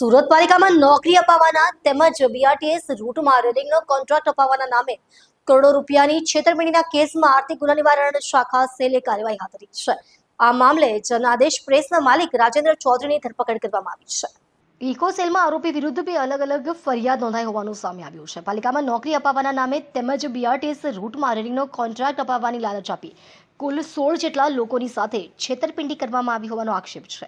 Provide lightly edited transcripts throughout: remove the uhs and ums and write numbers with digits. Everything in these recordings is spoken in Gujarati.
સુરત પાલિકામાં નોકરી અપાવવાના તેમજ બીઆરટીએસ રૂટમાં રેલિંગનો કોન્ટ્રાક્ટ અપાવવાના નામે કરોડો રૂપિયાની છેતરપિંડીના કેસમાં આર્થિક ગુના નિવારણ શાખા સેલે કાર્યવાહી હાથ ધરી છે. આ મામલે જનાદેશ પ્રેસના માલિક રાજેન્દ્ર ચૌધરીની ધરપકડ કરવામાં આવી છે. ઇકોસેલમાં આરોપી વિરુદ્ધ બે અલગ અલગ ફરિયાદ નોંધાઈ હોવાનું સામે આવ્યું છે. પાલિકામાં નોકરી અપાવવાના નામે તેમજ બીઆરટીએસ રૂટમાં રેલિંગનો કોન્ટ્રાક્ટ અપાવવાની લાલચ આપી કુલ 16 જેટલા લોકોની સાથે છેતરપિંડી કરવામાં આવી હોવાનો આક્ષેપ છે.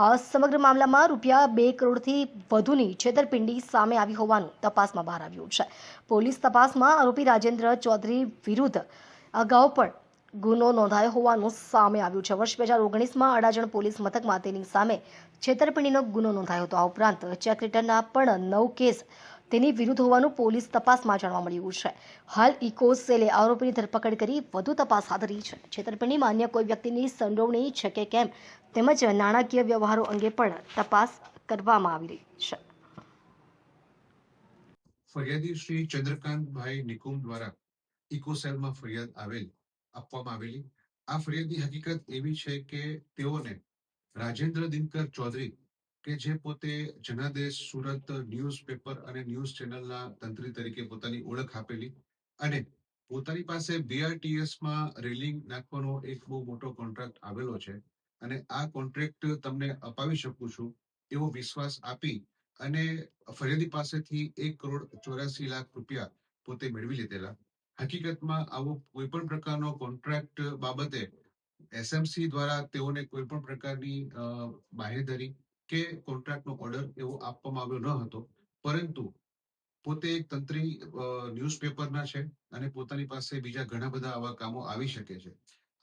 આ સમગ્ર મામલામાં ₹2 કરોડથી વધુની છેતરપિંડી સામે આવી હોવાનું તપાસમાં બહાર આવ્યું છે. પોલીસ તપાસમાં આરોપી રાજેન્દ્ર ચૌધરી વિરુદ્ધ અગાઉ પણ ગુનો નોંધાયો હોવાનું સામે આવ્યું છે. વર્ષ 2019માં અડાજણ પોલીસ મથકમાં તેની સામે છેતરપિંડીનો ગુનો નોંધાયો હતો. આ ઉપરાંત ચેક રિટર્નના પણ 9 કેસ તેની વિરુદ્ધ હોવાનું પોલીસ તપાસમાં જાણવા મળ્યું છે. હાલ ઇકોસેલે આરોપીની ધરપકડ કરી વધુ તપાસ હાથ ધરી છે. છેતરપિંડીમાં અન્ય કોઈ વ્યક્તિની સંડોવણી છે કે કેમ તેમજ નાણાકીય વ્યવહારો અંગે પણ તપાસ કરવામાં આવી રહી છે. ફરિયાદી શ્રી ચંદ્રકાંતભાઈ નિકુમ દ્વારા ઇકોસેલમાં ફરિયાદ આપવામાં આવેલી. આ ફરિયાદની હકીકત એવી છે કે તેઓને રાજેન્દ્ર દિનકર ચૌધરી કે જે પોતે જનાદેશ સુરત ન્યૂઝપેપર અને ન્યૂઝ ચેનલના તંત્રી તરીકે પોતાની ઓળખ આપેલી અને પોતાની પાસે બીઆરટીએસમાં રેલિંગ નાખવાનો એક બહુ મોટો કોન્ટ્રાક્ટ આવેલો છે અને આ કોન્ટ્રાક્ટ તમને અપાવી શકું છું એવો વિશ્વાસ આપી અને ફરિયાદી પાસેથી ₹1,84,00,000 પોતે મેળવી લીધેલા. હકીકતમાં આવો કોઈ પણ પ્રકારનો કોન્ટ્રાક્ટ બાબતે એસએમસી દ્વારા તેઓને કોઈ પણ પ્રકારની બાહેધરી કે કોન્ટ્રાક્ટનો ઓર્ડર એવો આપવામાં આવ્યો ન હતો, પરંતુ પોતે એક તંત્રી ન્યૂઝપેપરના છે અને પોતાની પાસે બીજા ઘણા બધા આવા કામો આવી શકે છે.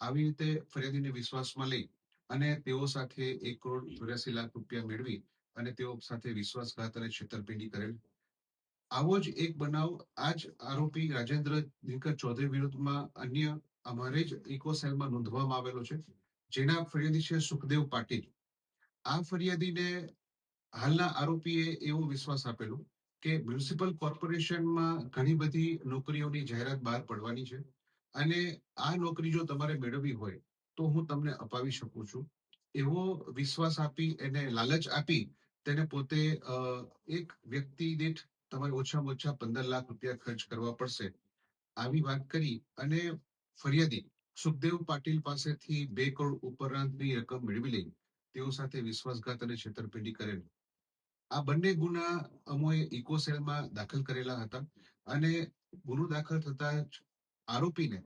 આવી રીતે ફરિયાદીને વિશ્વાસમાં લઈ અને તેઓ સાથે ₹1,84,00,000 મેળવી અને તેઓ સાથે વિશ્વાસઘાત અને છેતરપિંડી કરેલ. આવો જ એક બનાવ આ જ આરોપી રાજેન્દ્ર દિનકર ચૌધરી વિરુદ્ધમાં અન્ય અમારે જ ઇકોસેલમાં નોંધવામાં આવેલો છે, જેના ફરિયાદી છે સુખદેવ પાટીલ. આ ફરિયાદીને હાલના આરોપીએ એવો વિશ્વાસ આપેલો કે મ્યુનિસિપલ કોર્પોરેશનમાં ઘણી બધી નોકરીઓની જાહેરાત બહાર પડવાની છે અને આ નોકરી જો તમારે મેળવવી હોય તો હું તમને અપાવી શકું છું એવો વિશ્વાસ આપી એને લાલચ આપી તેને પોતે એક વ્યક્તિ દીઠ તમારે ઓછામાં ઓછા ₹15,00,000 ખર્ચ કરવા પડશે આવી વાત કરી અને ફરિયાદી સુખદેવ પાટીલ પાસેથી 2 કરોડ ઉપરાંતની રકમ મેળવી લઈ તેઓ સાથે વિશ્વાસઘાત અને છેતરપિંડી કરેલ. આ બંને ગુના અમોએ ઇકોસેલમાં દાખલ કરેલા હતા અને ગુનો દાખલ થતા જ આરોપીને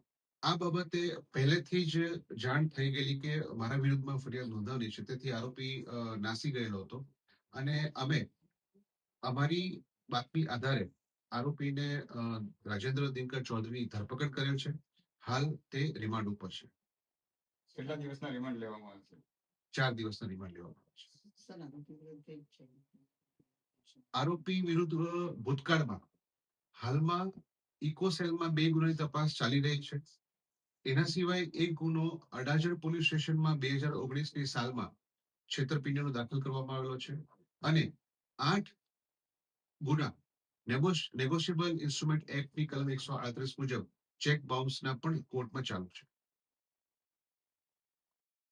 આ બાબતે પહેલેથી જ જાણ થઈ ગયેલી કે મારા વિરુદ્ધમાં ફરિયાદ નોંધાવવાની છે. તેથી આરોપી નાસી ગયેલો હતો અને અમે અમારી બાતમી આધારે આરોપીને રાજેન્દ્ર દિનકર ચૌધરીની ધરપકડ કરેલ છે. હાલ તે રિમાન્ડ ઉપર છે. કેટલા દિવસના રિમાન્ડ લેવામાં આવશે? 4 દિવસના રિમાન્ડ લેવામાં આવશે. આરોપી વિરુદ્ધ ભૂતકાળમાં હાલમાં ઇકોસેલમાં 2 ગુનાની તપાસ ચાલી રહી છે. એના સિવાય એક ગુનો અડાજણ પોલીસ સ્ટેશનમાં 2019ની સાલમાં છેતરપિંડીનો દાખલ કરવામાં આવેલો છે અને 8 ગુના નેગોશિયેબલ ઇન્સ્ટ્રુમેન્ટ એક્ટની કલમ 138 મુજબ ચેક બાઉન્સના પણ કોર્ટમાં ચાલુ છે.